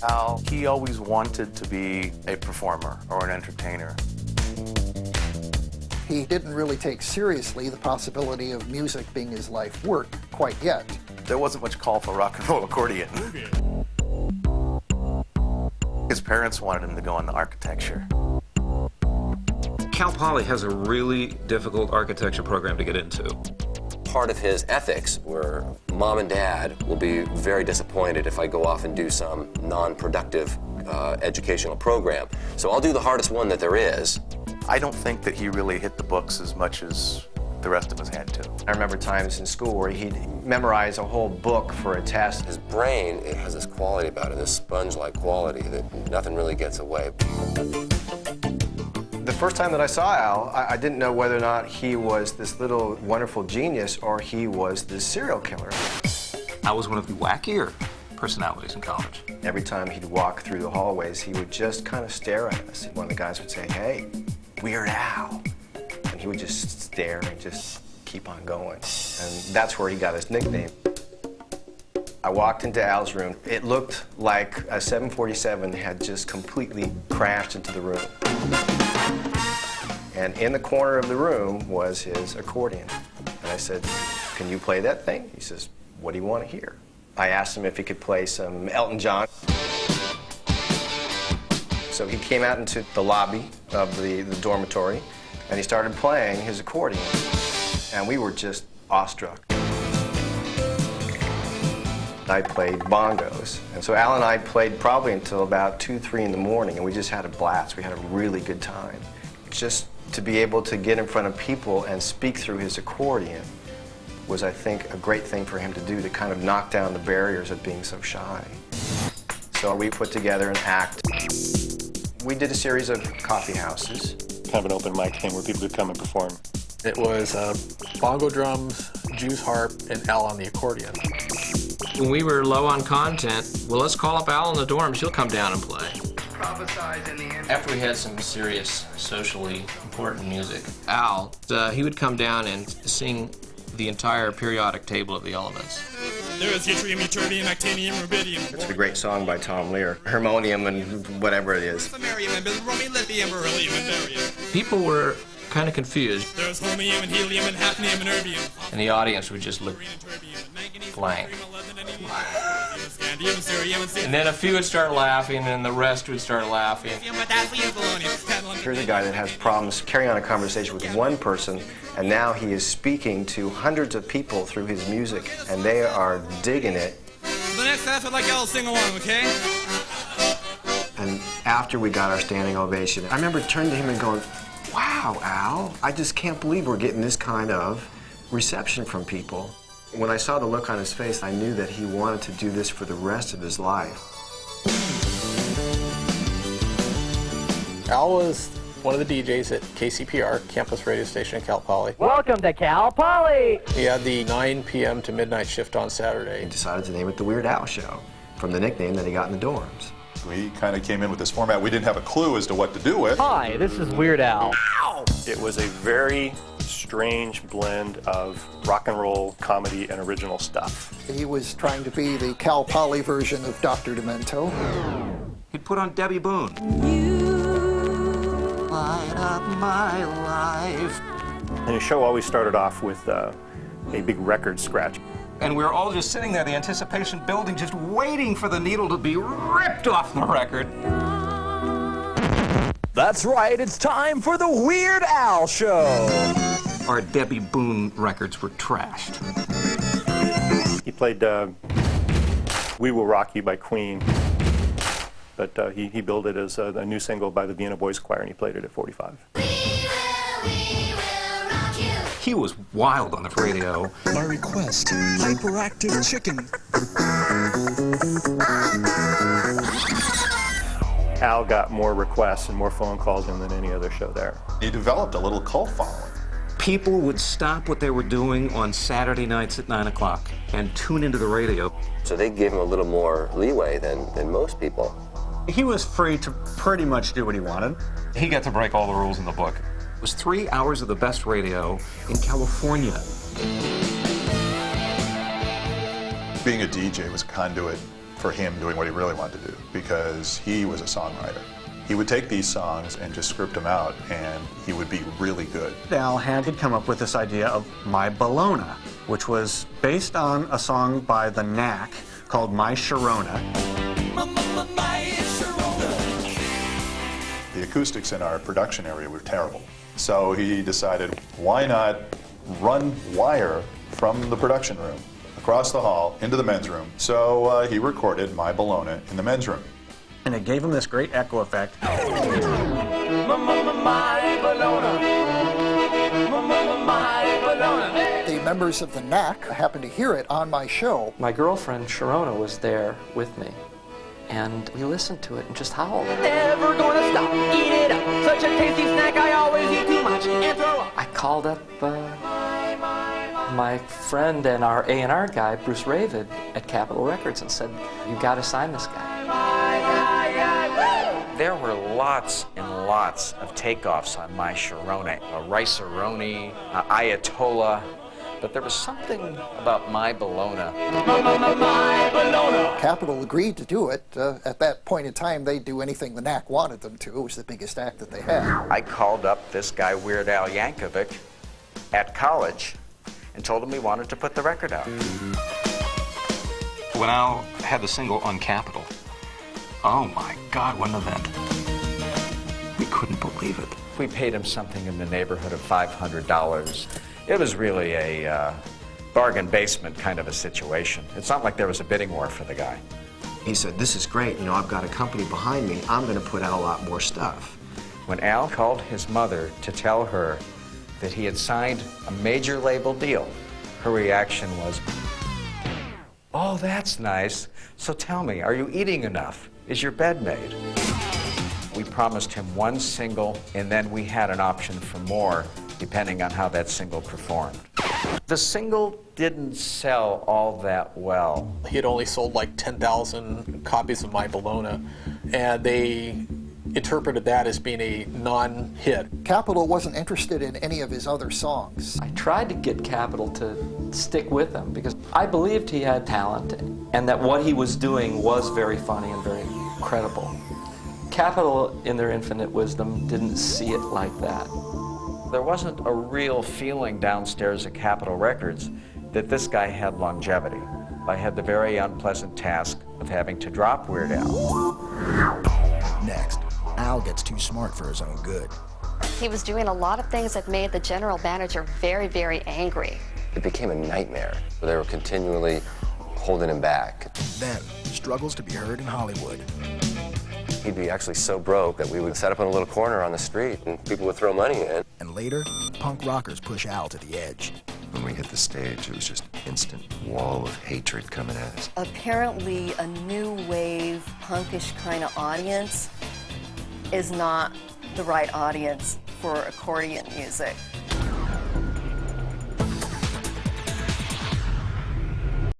Al, he always wanted to be a performer or an entertainer. He didn't really take seriously the possibility of music being his life work quite yet. There wasn't much call for rock and roll accordion. His parents wanted him to go into architecture. Cal Poly has a really difficult architecture program to get into. Part of his ethics were mom and dad will be very disappointed if I go off and do some non-productive educational program. So I'll do the hardest one that there is. I don't think that he really hit the books as much as the rest of us had to. I remember times in school where he'd memorize a whole book for a test. His brain, it has this quality about it, this sponge-like quality that nothing really gets away. The first time that I saw Al, I didn't know whether or not he was this little wonderful genius or he was this serial killer. Al was one of the wackier personalities in college. Every time he'd walk through the hallways, he would just kind of stare at us. One of the guys would say, "Hey, Weird Al." And he would just stare and just keep on going. And that's where he got his nickname. I walked into Al's room. It looked like a 747 had just completely crashed into the room. And in the corner of the room was his accordion. And I said, "Can you play that thing?" He says, "What do you want to hear?" I asked him if he could play some Elton John. So he came out into the lobby of the dormitory, and he started playing his accordion. And we were just awestruck. I played bongos. And so Al and I played probably until about 2, 3 in the morning, and we just had a blast. We had a really good time. Just to be able to get in front of people and speak through his accordion was, I think, a great thing for him to do, to kind of knock down the barriers of being so shy. So we put together an act. We did a series of coffee houses. Kind of an open mic thing where people could come and perform. It was bongo drums, Jew's harp, and Al on the accordion. When we were low on content, well, let's call up Al in the dorms. He'll come down and play. After we had some serious, socially important music, Al, he would come down and sing the entire periodic table of the elements. There is yttrium, ytterbium, actinium, rubidium. It's a great song by Tom Lear. Harmonium and whatever it is. People were kind of confused. There's holmium and helium and hafnium and erbium. And the audience would just look blank. And then a few would start laughing, and the rest would start laughing. Here's a guy that has problems carrying on a conversation with one person, and now he is speaking to hundreds of people through his music, and they are digging it. The next half, I'd like Al to sing along, okay? And after we got our standing ovation, I remember turning to him and going, "Wow, Al, I just can't believe we're getting this kind of reception from people." When I saw the look on his face, I knew that he wanted to do this for the rest of his life. Al was one of the DJs at KCPR, campus radio station in Cal Poly. Welcome to Cal Poly! He had the 9 p.m. to midnight shift on Saturday. He decided to name it the Weird Al Show, from the nickname that he got in the dorms. We kind of came in with this format we didn't have a clue as to what to do with. Hi, this is Weird Al. It was a very strange blend of rock and roll, comedy, and original stuff. He was trying to be the Cal Poly version of Dr. Demento. He'd put on Debbie Boone. You light up my life. And his show always started off with a big record scratch. And we were all just sitting there, the anticipation building, just waiting for the needle to be ripped off the record. That's right, it's time for the Weird Al Show. Our Debbie Boone records were trashed. He played We Will Rock You by Queen, but he billed it as a new single by the Vienna Boys Choir, and he played it at 45. He was wild on the radio. My request, hyperactive chicken. Al got more requests and more phone calls in than any other show there. He developed a little cult following. People would stop what they were doing on Saturday nights at 9 o'clock and tune into the radio. So they gave him a little more leeway than most people. He was free to pretty much do what he wanted. He got to break all the rules in the book. It was 3 hours of the best radio in California. Being a DJ was a conduit for him doing what he really wanted to do, because he was a songwriter. He would take these songs and just script them out, and he would be really good. Al had come up with this idea of My Bologna, which was based on a song by the Knack called My Sharona. The acoustics in our production area were terrible. So he decided, why not run wire from the production room across the hall into the men's room? So he recorded My Bologna in the men's room. And it gave him this great echo effect. My bologna. My bologna. The members of the Knack happened to hear it on my show. My girlfriend Sharona was there with me, and we listened to it and just howled. Never gonna stop, eat it up. Such a tasty snack, I always eat too much and throw up. I called up my friend and our A&R guy, Bruce Ravid, at Capitol Records and said, "You got to sign this guy." There were lots and lots of takeoffs on My Sharona, Rice-A-Roni, Ayatollah, but there was something about My Bologna. Capitol agreed to do it. At that point in time, they'd do anything the Knack wanted them to. It was the biggest act that they had. I called up this guy, Weird Al Yankovic, at college and told him we wanted to put the record out. When Al had the single on Capitol, oh my God, what an event. We couldn't believe it. We paid him something in the neighborhood of $500. It was really a bargain basement kind of a situation. It's not like there was a bidding war for the guy. He said, "This is great, you know, I've got a company behind me, I'm going to put out a lot more stuff." When Al called his mother to tell her that he had signed a major label deal, her reaction was, "Oh, that's nice. So tell me, are you eating enough? Is your bed made?" We promised him one single, and then we had an option for more, depending on how that single performed. The single didn't sell all that well. He had only sold like 10,000 copies of My Bologna, and they interpreted that as being a non-hit. Capitol wasn't interested in any of his other songs. I tried to get Capitol to stick with him because I believed he had talent and that what he was doing was very funny and very credible. Capitol, in their infinite wisdom, didn't see it like that. There wasn't a real feeling downstairs at Capitol Records that this guy had longevity. I had the very unpleasant task of having to drop Weird Al. Next, Al gets too smart for his own good. He was doing a lot of things that made the general manager very, very angry. It became a nightmare. They were continually holding him back. Then, struggles to be heard in Hollywood. He'd be actually so broke that we would set up in a little corner on the street and people would throw money in. And later, punk rockers push Al to the edge. When we hit the stage, it was just instant wall of hatred coming at us. Apparently, a new wave, punkish kind of audience is not the right audience for accordion music.